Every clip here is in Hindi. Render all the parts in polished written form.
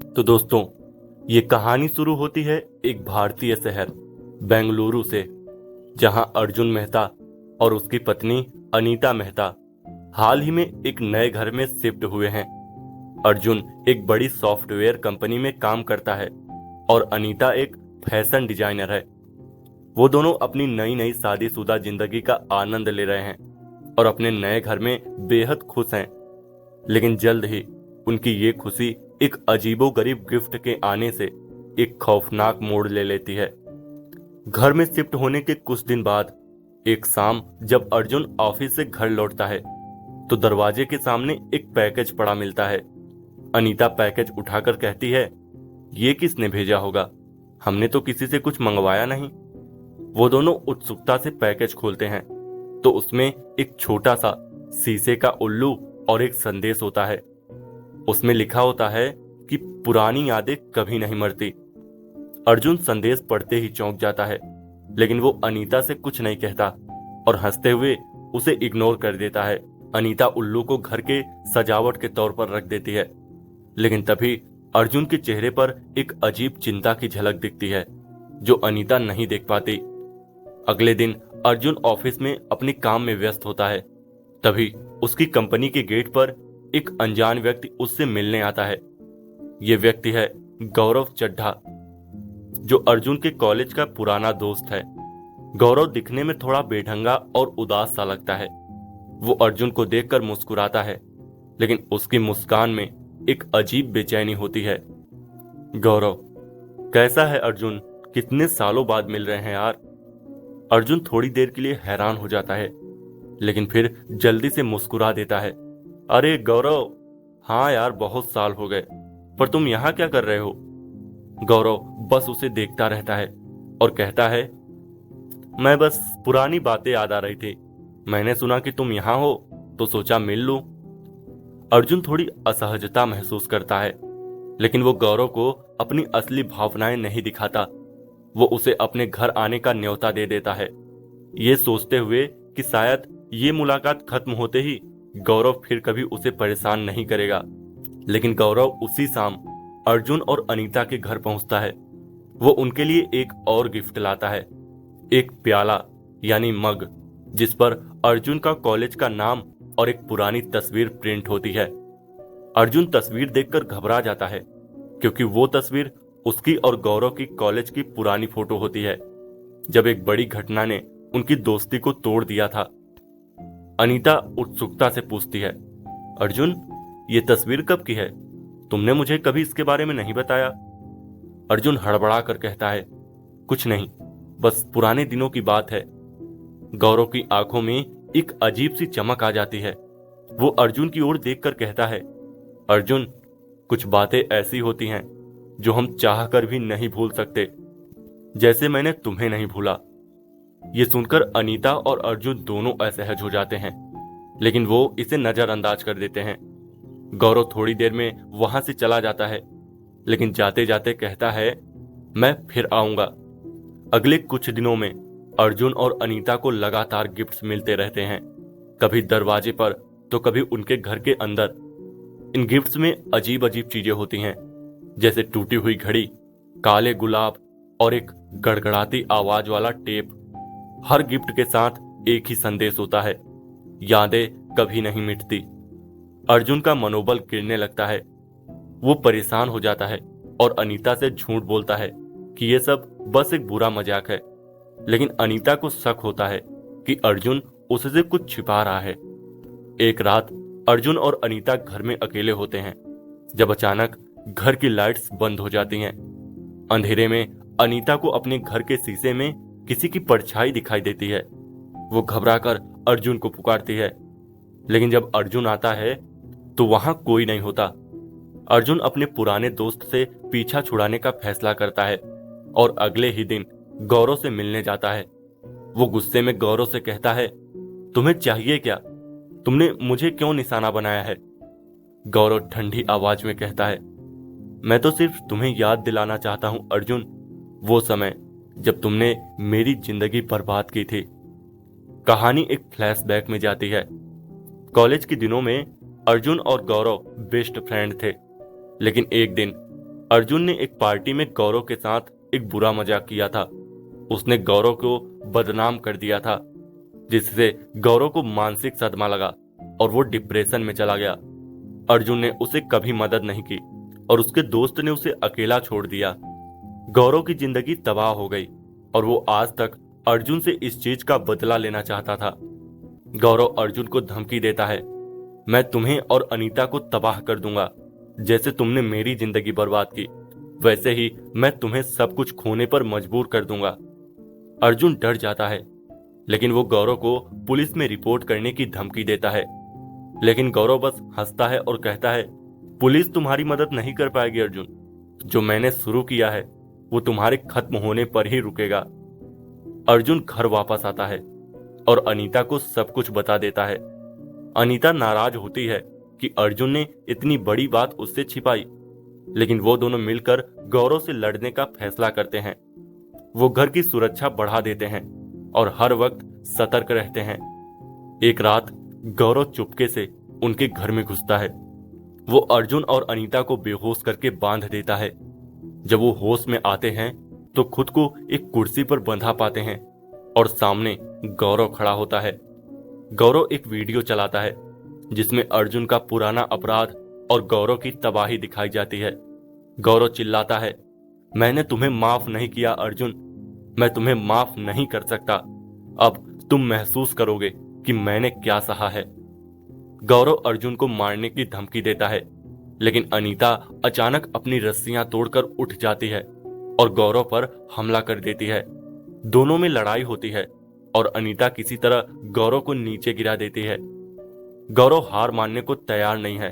तो दोस्तों, ये कहानी शुरू होती है एक भारतीय शहर बेंगलुरु से, जहां अर्जुन मेहता और उसकी पत्नी अनीता मेहता हाल ही में एक नए घर में शिफ्ट हुए हैं। अर्जुन एक बड़ी सॉफ्टवेयर कंपनी में काम करता है और अनीता एक फैशन डिजाइनर है। वो दोनों अपनी नई नई शादीशुदा जिंदगी का आनंद ले रहे हैं और अपने नए घर में बेहद खुश हैं। लेकिन जल्द ही उनकी ये खुशी एक अजीबोगरीब गिफ्ट के आने से एक खौफनाक मोड़ ले लेती है। घर में शिफ्ट होने के कुछ दिन बाद एक शाम जब अर्जुन ऑफिस से घर लौटता है तो दरवाजे के सामने एक पैकेज पड़ा मिलता है। अनीता पैकेज उठाकर कहती है, ये किसने भेजा होगा? हमने तो किसी से कुछ मंगवाया नहीं। वो दोनों उत्सुकता से पैकेज खोलते हैं तो उसमें एक छोटा सा शीशे का उल्लू और एक संदेश होता है। उसमें लिखा होता है कि पुरानी यादें कभी नहीं मरती। अर्जुन संदेश पढ़ते ही चौंक जाता है, लेकिन वो अनीता से कुछ नहीं कहता और हंसते हुए उसे इग्नोर कर देता है। अनीता उल्लू को घर के सजावट के तौर पर रख देती है, लेकिन तभी अर्जुन के चेहरे पर एक अजीब चिंता की झलक दिखती है जो अनीता नहीं देख पाती। अगले दिन अर्जुन ऑफिस में अपने काम में व्यस्त होता है। तभी उसकी कंपनी के गेट पर एक अनजान व्यक्ति उससे मिलने आता है। ये व्यक्ति है गौरव चड्ढा, जो अर्जुन के कॉलेज का पुराना दोस्त है। गौरव दिखने में थोड़ा बेढंगा और उदास सा लगता है। वो अर्जुन को देखकर मुस्कुराता है, लेकिन उसकी मुस्कान में एक अजीब बेचैनी होती है। गौरव, कैसा है अर्जुन? कितने सालों बाद मिल रहे हैं यार। अर्जुन थोड़ी देर के लिए हैरान हो जाता है, लेकिन फिर जल्दी से मुस्कुरा देता है। अरे गौरव, हाँ यार, बहुत साल हो गए, पर तुम यहाँ क्या कर रहे हो? गौरव बस उसे देखता रहता है और कहता है, मैं बस पुरानी बातें याद आ रही थी। मैंने सुना कि तुम यहाँ हो तो सोचा मिल लूं। अर्जुन थोड़ी असहजता महसूस करता है, लेकिन वो गौरव को अपनी असली भावनाएं नहीं दिखाता। वो उसे अपने घर आने का न्योता दे देता है, ये सोचते हुए कि शायद ये मुलाकात खत्म होते ही गौरव फिर कभी उसे परेशान नहीं करेगा। लेकिन गौरव उसी शाम अर्जुन और अनीता के घर पहुंचता है। वो उनके लिए एक और गिफ्ट लाता है, एक प्याला यानी मग, जिस पर अर्जुन का कॉलेज का नाम और एक पुरानी तस्वीर प्रिंट होती है। अर्जुन तस्वीर देखकर घबरा जाता है, क्योंकि वो तस्वीर उसकी और गौरव की कॉलेज की पुरानी फोटो होती है, जब एक बड़ी घटना ने उनकी दोस्ती को तोड़ दिया था। अनीता उत्सुकता से पूछती है, अर्जुन, ये तस्वीर कब की है? तुमने मुझे कभी इसके बारे में नहीं बताया। अर्जुन हड़बड़ा कर कहता है, कुछ नहीं, बस पुराने दिनों की बात है। गौरव की आंखों में एक अजीब सी चमक आ जाती है। वो अर्जुन की ओर देखकर कहता है, अर्जुन, कुछ बातें ऐसी होती हैं जो हम चाहकर भी नहीं भूल सकते, जैसे मैंने तुम्हें नहीं भूला। ये सुनकर अनीता और अर्जुन दोनों असहज हो जाते हैं, लेकिन वो इसे नजरअंदाज कर देते हैं। गौरव थोड़ी देर में वहां से चला जाता है, लेकिन जाते जाते कहता है, मैं फिर आऊंगा। अगले कुछ दिनों में अर्जुन और अनीता को लगातार गिफ्ट्स मिलते रहते हैं, कभी दरवाजे पर तो कभी उनके घर के अंदर। इन गिफ्ट्स में अजीब अजीब चीजें होती हैं, जैसे टूटी हुई घड़ी, काले गुलाब और एक गड़गड़ाती आवाज वाला टेप। हर गिफ्ट के साथ एक ही संदेश होता है, यादें कभी नहीं मिटती। अर्जुन का मनोबल गिरने लगता है। वो परेशान हो जाता है और अनीता से झूठ बोलता है कि ये सब बस एक बुरा मजाक है, लेकिन अनीता को शक होता है कि अर्जुन उससे कुछ छिपा रहा है। एक रात अर्जुन और अनीता घर में अकेले होते हैं, जब अचानक घर की लाइट्स बंद हो जाती हैं। अंधेरे में अनीता को अपने घर के शीशे में किसी की परछाई दिखाई देती है। वो घबराकर अर्जुन को पुकारती है, लेकिन जब अर्जुन आता है तो वहां कोई नहीं होता। अर्जुन अपने पुराने दोस्त से पीछा छुड़ाने का फैसला करता है और अगले ही दिन गौरव से मिलने जाता है। वो गुस्से में गौरव से कहता है, तुम्हें चाहिए क्या? तुमने मुझे क्यों निशाना बनाया है? गौरव ठंडी आवाज में कहता है, मैं तो सिर्फ तुम्हें याद दिलाना चाहता हूं अर्जुन, वो समय जब तुमने मेरी जिंदगी बर्बाद की थी। कहानी एक फ्लैशबैक में जाती है। कॉलेज के दिनों में अर्जुन और गौरव बेस्ट फ्रेंड थे, लेकिन एक दिन अर्जुन ने एक पार्टी में गौरव के साथ एक बुरा मजाक किया था। उसने गौरव को बदनाम कर दिया था, जिससे गौरव को मानसिक सदमा लगा और वो डिप्रेशन में चला गया। अर्जुन ने उसे कभी मदद नहीं की और उसके दोस्त ने उसे अकेला छोड़ दिया। गौरव की जिंदगी तबाह हो गई और वो आज तक अर्जुन से इस चीज का बदला लेना चाहता था। गौरव अर्जुन को धमकी देता है, मैं तुम्हें और अनीता को तबाह कर दूंगा। जैसे तुमने मेरी जिंदगी बर्बाद की, वैसे ही मैं तुम्हें सब कुछ खोने पर मजबूर कर दूंगा। अर्जुन डर जाता है, लेकिन वो गौरव को पुलिस में रिपोर्ट करने की धमकी देता है। लेकिन गौरव बस हंसता है और कहता है, पुलिस तुम्हारी मदद नहीं कर पाएगी अर्जुन। जो मैंने शुरू किया है वो तुम्हारे खत्म होने पर ही रुकेगा। अर्जुन घर वापस आता है और अनीता को सब कुछ बता देता है। अनीता नाराज होती है कि अर्जुन ने इतनी बड़ी बात उससे छिपाई, लेकिन वो दोनों मिलकर गौरव से लड़ने का फैसला करते हैं। वो घर की सुरक्षा बढ़ा देते हैं और हर वक्त सतर्क रहते हैं। एक रात गौरव चुपके से उनके घर में घुसता है। वो अर्जुन और अनीता को बेहोश करके बांध देता है। जब वो होश में आते हैं तो खुद को एक कुर्सी पर बंधा पाते हैं और सामने गौरव खड़ा होता है। गौरव एक वीडियो चलाता है जिसमें अर्जुन का पुराना अपराध और गौरव की तबाही दिखाई जाती है। गौरव चिल्लाता है, मैंने तुम्हें माफ नहीं किया अर्जुन, मैं तुम्हें माफ नहीं कर सकता। अब तुम महसूस करोगे कि मैंने क्या सहा है। गौरव अर्जुन को मारने की धमकी देता है, लेकिन अनीता अचानक अपनी रस्सियां तोड़कर उठ जाती है और गौरव पर हमला कर देती है। दोनों में लड़ाई होती है और अनीता किसी तरह गौरव को नीचे गिरा देती है। गौरव हार मानने को तैयार नहीं है,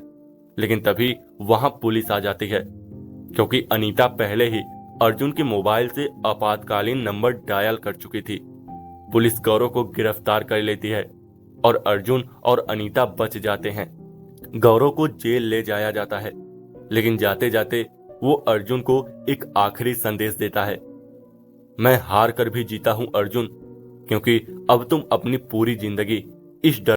लेकिन तभी वहां पुलिस आ जाती है, क्योंकि अनीता पहले ही अर्जुन के मोबाइल से आपातकालीन नंबर डायल कर चुकी थी। पुलिस गौरव को गिरफ्तार कर लेती है और अर्जुन और अनीता बच जाते हैं। गौरव को जेल ले जाया जाता है, लेकिन जाते जाते वो अर्जुन को एक आखिरी संदेश देता है, मैं हार कर भी जीता हूं अर्जुन, क्योंकि अब तुम अपनी पूरी जिंदगी इस डर